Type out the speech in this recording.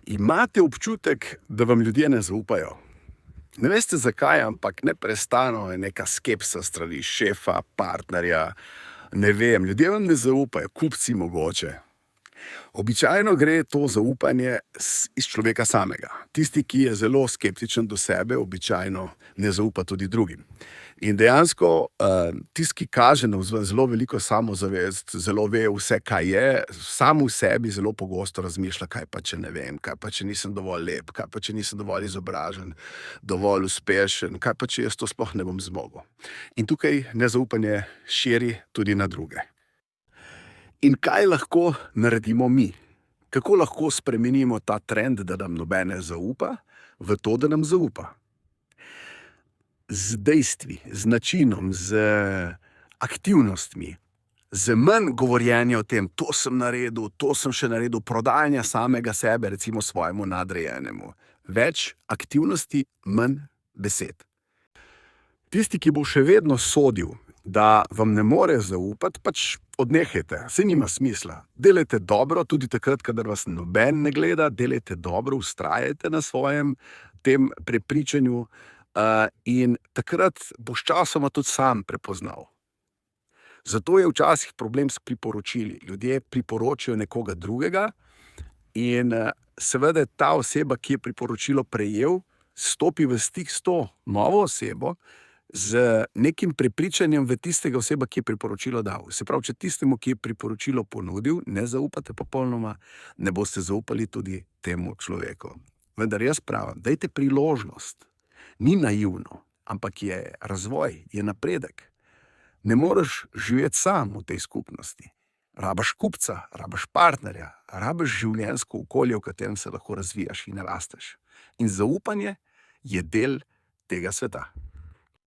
Imate občutek, da vam ljudje ne zaupajo? Ne veste zakaj, ampak neprestano je neka skepsa strani šefa, partnerja, ne vem, ljudje vam ne zaupajo, kupci mogoče. Običajno gre to zaupanje iz človeka samega. Tisti, ki je zelo skeptičen do sebe, običajno ne zaupa tudi drugim. In dejansko tisti, ki kaže navzven zelo veliko samozavest, zelo ve vse, kaj je, sam v sebi zelo pogosto razmišlja, kaj pa če ne vem, kaj pa če nisem dovolj lep, kaj pa če nisem dovolj izobražen, dovolj uspešen, kaj pa če jaz to sploh ne bom zmogel. In tukaj nezaupanje širi tudi na druge. In kaj lahko naredimo mi? Kako lahko spremenimo ta trend, da nam noben ne zaupa, v to, da nam zaupa? Z dejstvi, z načinom, z aktivnostmi, z manj govorjenja o tem, to sem naredil, to sem še naredil, prodajanja samega sebe, recimo svojemu nadrejenemu. Več aktivnosti, manj besed. Tisti, ki bo še vedno sodil, da vam ne more zaupati, pač odnehajte, saj nima smisla. Delajte dobro, tudi takrat, kadar vas noben ne gleda, delajte dobro, vztrajajte na svojem tem prepričanju in takrat boš časoma tudi sam prepoznal. Zato je včasih problem s priporočili. Ljudje priporočajo nekoga drugega in seveda ta oseba, ki je priporočilo prejel, stopi v stik s to novo osebo, z nekim prepričanjem v tistega oseba, ki je priporočilo dal. Se pravi, če tistemu, ki je priporočilo ponudil, ne zaupate popolnoma, ne boste zaupali tudi temu človeku. Vendar jaz pravim, dajte priložnost. Ni naivno, ampak je razvoj, je napredek. Ne moreš živeti sam v tej skupnosti. Rabiš kupca, rabiš partnerja, rabiš življenjsko okolje, v katerem se lahko razvijaš in rasteš. In zaupanje je del tega sveta.